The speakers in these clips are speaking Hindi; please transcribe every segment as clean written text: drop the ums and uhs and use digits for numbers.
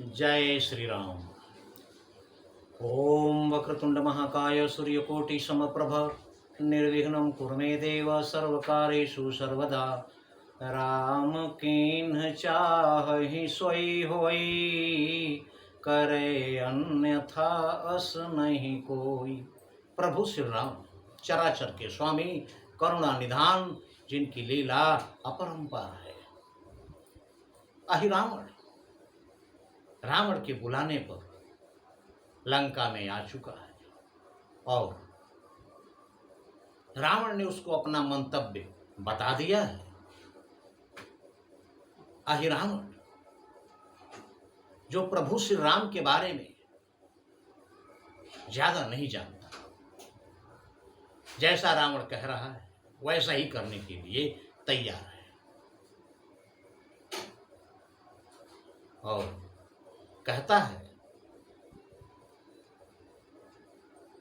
जय श्री राम। ओम वक्रतुंड महाकाय सूर्यकोटि समप्रभ निर्विघ्नं कुरु मे देव सर्वकारेषु सर्वदा। राम कीन्ह चाहि सोई होई, करे अन्यथा अस नहीं कोई। प्रभु श्री राम चराचर के स्वामी, करुणा निधान, जिनकी लीला अपरंपार है। रावण के बुलाने पर लंका में आ चुका है और रावण ने उसको अपना मंतव्य बता दिया है। रावण जो प्रभु श्री राम के बारे में ज्यादा नहीं जानता, जैसा रावण कह रहा है वैसा ही करने के लिए तैयार है और कहता है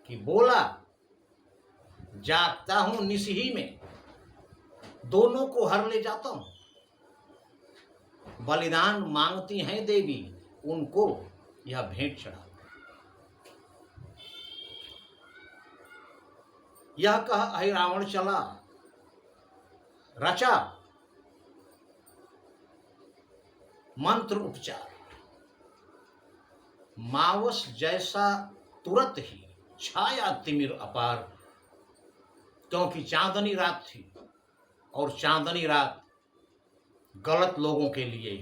कि बोला जागता हूं निसी में, दोनों को हर ले जाता हूं। बलिदान मांगती हैं देवी, उनको यह भेंट चढ़ा। यह कह रावण चला, रचा मंत्र उपचार। मावस जैसा तुरंत ही छाया तिमिर अपार, क्योंकि चांदनी रात थी और चांदनी रात गलत लोगों के लिए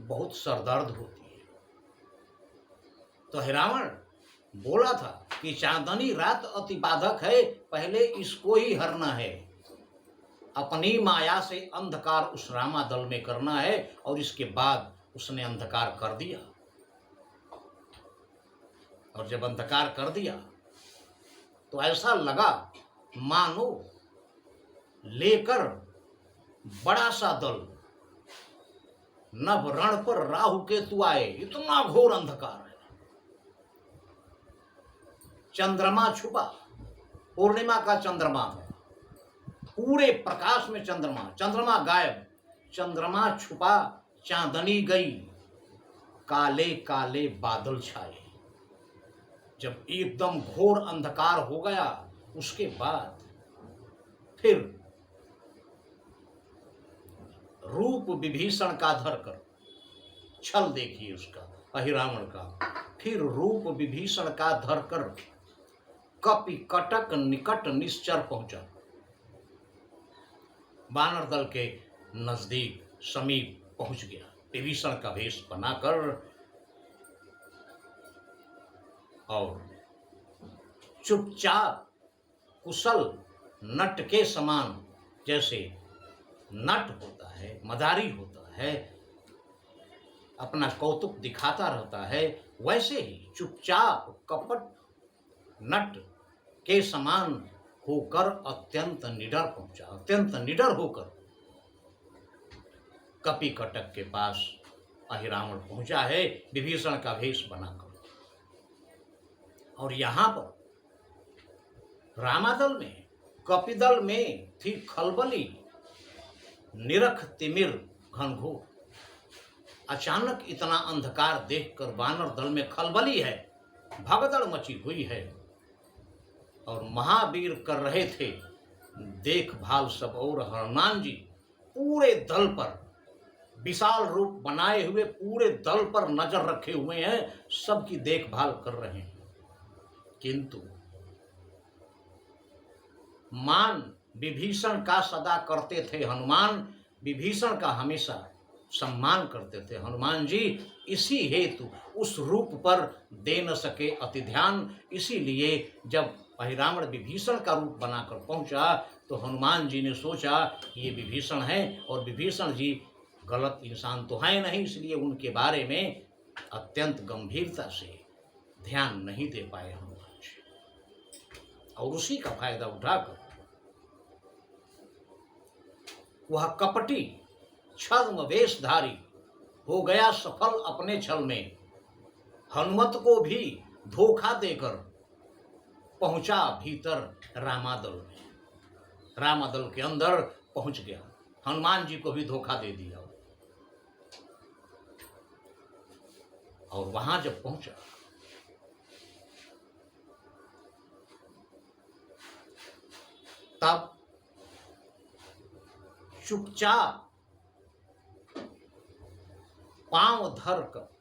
बहुत सरदर्द होती है। तो रावण बोला था कि चांदनी रात अति बाधक है, पहले इसको ही हरना है। अपनी माया से अंधकार उस रामा दल में करना है और इसके बाद उसने अंधकार कर दिया। और जब अंधकार कर दिया तो ऐसा लगा मानो लेकर बड़ा सा दल नभ रण पर राहु केतु आए, इतना घोर अंधकार है। चंद्रमा छुपा, पूर्णिमा का चंद्रमा है, पूरे प्रकाश में चंद्रमा गायब, चंद्रमा छुपा, चांदनी गई, काले काले बादल छाए। जब एकदम घोर अंधकार हो गया उसके बाद फिर रूप विभीषण का धरकर, छल देखिए उसका रावण का, फिर रूप विभीषण का धरकर कपि कटक निकट निश्चर पहुंचा। वानर दल के नजदीक समीप पहुंच गया, विभीषण का वेश बनाकर और चुपचाप कुशल नट के समान, जैसे नट होता है, मदारी होता है, अपना कौतुक दिखाता रहता है, वैसे ही चुपचाप कपट नट के समान होकर अत्यंत निडर पहुंचा। अत्यंत निडर होकर कपि कटक के पास रावण पहुंचा है विभीषण का वेश बनाकर। और यहां पर रामादल में, कपिदल में थी खलबली, निरख तिमिर घनघोर। अचानक इतना अंधकार देखकर वानर दल में खलबली है, भगदड़ मची हुई है और महावीर कर रहे थे देखभाल सब। और हनुमान जी पूरे दल पर विशाल रूप बनाए हुए पूरे दल पर नजर रखे हुए हैं, सबकी देखभाल कर रहे हैं। किंतु मान विभीषण का सदा करते थे हनुमान, विभीषण का हमेशा सम्मान करते थे हनुमान जी। इसी हेतु उस रूप पर दे न सके अति ध्यान। इसीलिए जब रावण विभीषण का रूप बनाकर पहुंचा तो हनुमान जी ने सोचा कि ये विभीषण है और विभीषण जी गलत इंसान तो है नहीं, इसलिए उनके बारे में अत्यंत गंभीरता से ध्यान नहीं दे पाए हनुमान जी। और उसी का फायदा उठाकर वह कपटी छद्म वेशधारी हो गया सफल अपने छल में। हनुमत को भी धोखा देकर पहुंचा भीतर रामादल में, रामादल के अंदर पहुंच गया, हनुमान जी को भी धोखा दे दिया। और वहां जब पहुंचा तब चुपचाप पांव धर कर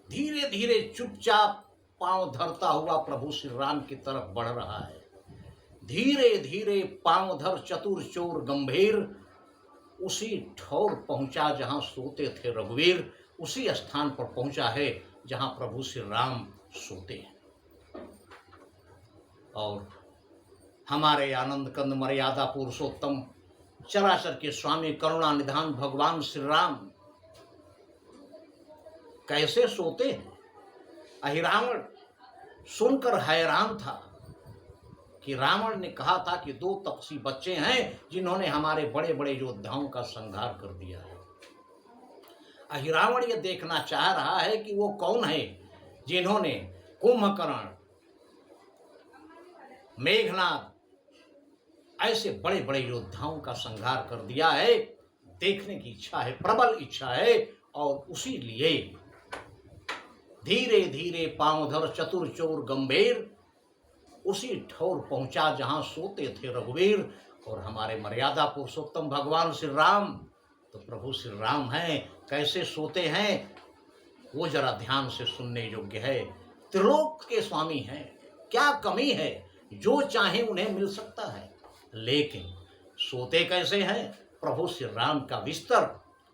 धीरे धीरे चुपचाप पांव धरता हुआ प्रभु श्री राम की तरफ बढ़ रहा है। धीरे धीरे पांव धर चतुर चोर गंभीर उसी ठौर पहुंचा जहां सोते थे रघुवीर। उसी स्थान पर पहुंचा है जहां प्रभु श्री राम सोते हैं। और हमारे आनंद कंद मर्यादा पुरुषोत्तम चराचर के स्वामी करुणा निधान भगवान श्री राम कैसे सोते हैं। अहिरावण सुनकर हैरान था कि रावण ने कहा था कि 2 तपस्वी बच्चे हैं जिन्होंने हमारे बड़े बड़े योद्धाओं का संहार कर दिया है। अहिरावण ये देखना चाह रहा है कि वो कौन है जिन्होंने कुंभकर्ण, मेघनाद ऐसे बड़े बड़े योद्धाओं का संहार कर दिया है। देखने की इच्छा है, प्रबल इच्छा है। और उसी लिए धीरे धीरे पांव धर चतुर चोर गंभीर उसी ठौर पहुंचा जहां सोते थे रघुवीर। और हमारे मर्यादा पुरुषोत्तम भगवान श्री राम तो प्रभु श्री राम हैं, कैसे सोते हैं वो जरा ध्यान से सुनने योग्य है। त्रिलोक के स्वामी हैं, क्या कमी है, जो चाहे उन्हें मिल सकता है, लेकिन सोते कैसे हैं, प्रभु श्री राम का बिस्तर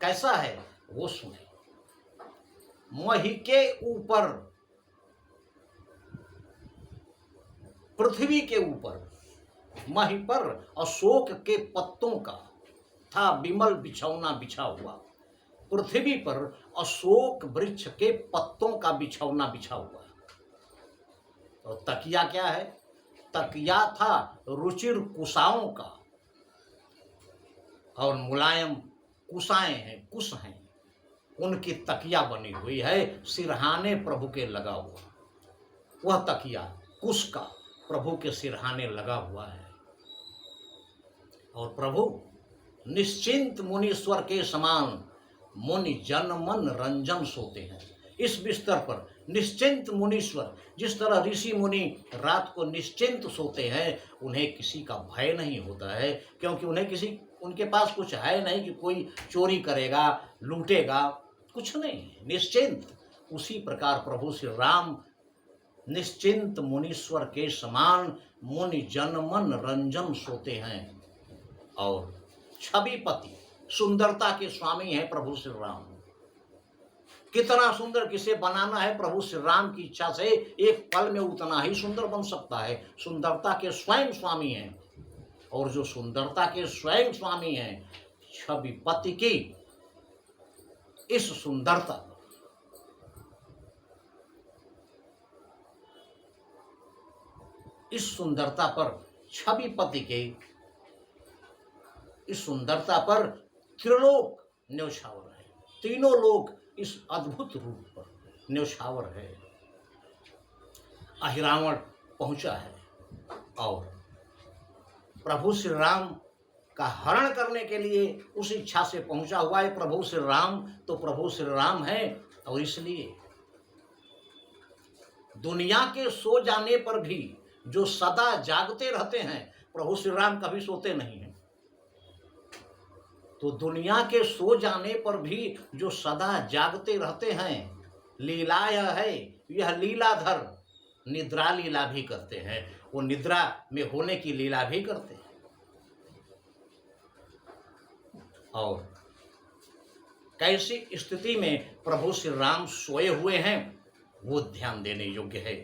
कैसा है वो सुने। मही के ऊपर, पृथ्वी के ऊपर मही पर अशोक के पत्तों का था विमल बिछौना बिछा हुआ। पृथ्वी पर अशोक वृक्ष के पत्तों का बिछौना बिछा हुआ। और तकिया क्या है, तकिया था रुचिर कुशाओं का और मुलायम कुशाएं हैं, कुश हैं, उनकी तकिया बनी हुई है, सिरहाने प्रभु के लगा हुआ। वह तकिया कुश का प्रभु के सिरहाने लगा हुआ है। और प्रभु निश्चिंत मुनीश्वर के समान मुनि जन मन रंजन सोते हैं। इस बिस्तर पर निश्चिंत मुनीश्वर, जिस तरह ऋषि मुनि रात को निश्चिंत सोते हैं, उन्हें किसी का भय नहीं होता है, क्योंकि उनके पास कुछ है नहीं कि कोई चोरी करेगा, लूटेगा, कुछ नहीं, निश्चिंत। उसी प्रकार प्रभु श्री राम निश्चिंत मुनीश्वर के समान मुनि जन मन रंजन सोते हैं। और छविपति, सुंदरता के स्वामी हैं प्रभु श्री राम। कितना सुंदर किसे बनाना है, प्रभु श्री राम की इच्छा से एक पल में उतना ही सुंदर बन सकता है। सुंदरता के स्वयं स्वामी हैं। और जो सुंदरता के स्वयं स्वामी हैं, छविपति की इस सुंदरता, इस सुंदरता पर, छविपति के इस सुंदरता पर त्रिलोक न्यौछावर है। तीनों लोग इस अद्भुत रूप पर न्यौछावर है। अहिरावण पहुंचा है और प्रभु श्री राम का हरण करने के लिए उस इच्छा से पहुंचा हुआ है। प्रभु श्री राम तो प्रभु श्री राम है। और इसलिए दुनिया के सो जाने पर भी जो सदा जागते रहते हैं, प्रभु श्री राम कभी सोते नहीं हैं। तो दुनिया के सो जाने पर भी जो सदा जागते रहते हैं, लीला यह है, यह लीलाधर निद्रा लीला भी करते हैं। वो निद्रा में होने की लीला भी करते हैं। और कैसी स्थिति में प्रभु श्री राम सोए हुए हैं वो ध्यान देने योग्य है।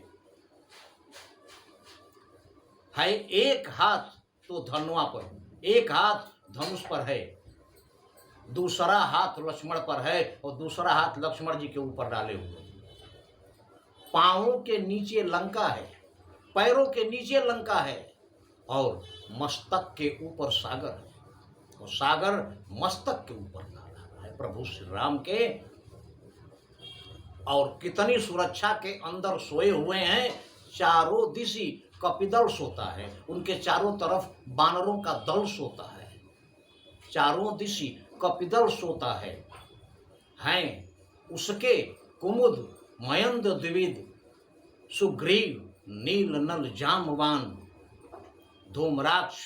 एक हाथ तो धनुआ पर, एक हाथ धनुष पर है, दूसरा हाथ लक्ष्मण पर है और दूसरा हाथ लक्ष्मण जी के ऊपर डाले हुए। पांवों के नीचे लंका है, पैरों के नीचे लंका है और मस्तक के ऊपर सागर है। और सागर मस्तक के ऊपर डाला है प्रभु श्री राम के। और कितनी सुरक्षा के अंदर सोए हुए हैं। चारों दिशि कपिदल सोता है, उनके चारों तरफ बानरों का दल सोता है। चारों दिशि कपिदल सोता है। उसके कुमुद मयंद द्विविद सुग्रीव नील नल जामवान धूम्राक्ष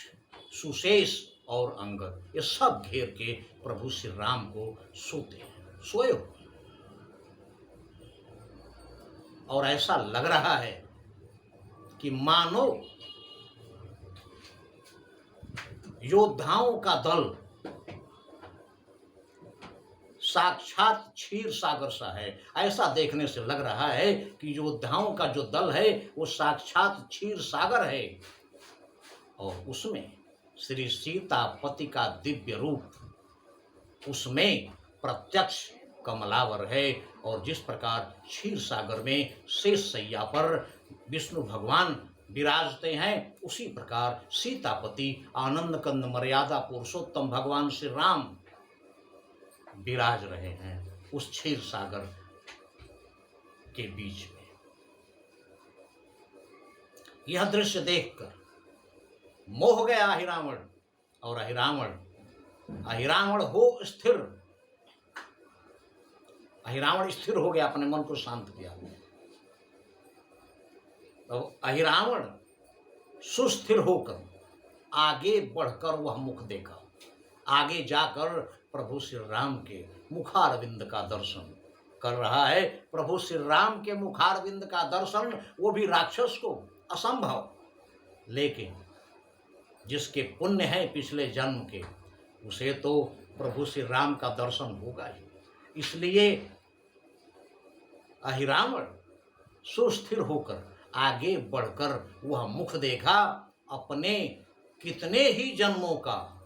सुशेष और अंगद, ये सब घेर के प्रभु श्री राम को सोते हैं, सोए हो। और ऐसा लग रहा है कि मानो योद्धाओं का दल साक्षात क्षीर सागर सा है। ऐसा देखने से लग रहा है कि योद्धाओं का जो दल है वो साक्षात क्षीर सागर है, और उसमें श्री सीतापति का दिव्य रूप उसमें प्रत्यक्ष कमलावर है। और जिस प्रकार क्षीर सागर में शेष सैया पर विष्णु भगवान विराजते हैं, उसी प्रकार सीतापति आनंद कंद मर्यादा पुरुषोत्तम भगवान श्री राम विराज रहे हैं उस क्षीर सागर के बीच में। यह दृश्य देखकर मोह गया अहिरावण, और अहिरावण हो स्थिर, अहिरावण स्थिर हो गया, अपने मन को शांत किया। तो अहिरावण सुस्थिर होकर आगे बढ़कर वह मुख देखा, आगे जाकर प्रभु श्री राम के मुखारविंद का दर्शन कर रहा है। प्रभु श्री राम के मुखारविंद का दर्शन, वो भी राक्षस को असंभव, लेकिन जिसके पुण्य है पिछले जन्म के, उसे तो प्रभु श्री राम का दर्शन होगा ही। इसलिए अहिरावण सुस्थिर होकर आगे बढ़कर वह मुख देखा, अपने कितने ही जन्मों का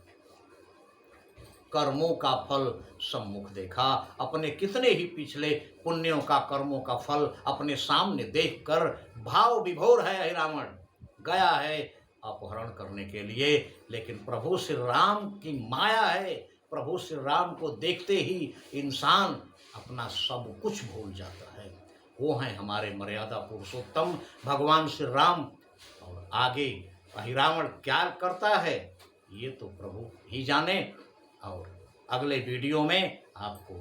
कर्मों का फल सम्मुख देखा, अपने कितने ही पिछले पुण्यों का कर्मों का फल अपने सामने देखकर भाव विभोर है अहिरावण, गया है अपहरण करने के लिए। लेकिन प्रभु श्री राम की माया है, प्रभु श्री राम को देखते ही इंसान अपना सब कुछ भूल जाता है। वो हैं हमारे मर्यादा पुरुषोत्तम भगवान श्री राम। और आगे अहिरावण क्या करता है ये तो प्रभु ही जाने, और अगले वीडियो में आपको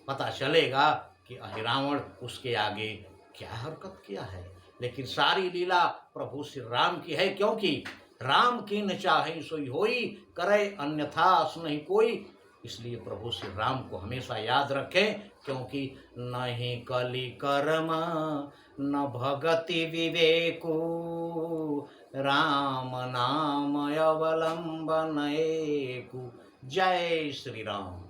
पता चलेगा कि अहिरावण उसके आगे क्या हरकत किया है। लेकिन सारी लीला प्रभु श्री राम की है, क्योंकि राम की न चाहे सोई होई, करे अन्यथा अस नहीं कोई। इसलिए प्रभु श्री राम को हमेशा याद रखें, क्योंकि नहीं कलि कर्म न भगति विवेको, राम नाम अवलंबन एकु। जय श्री राम।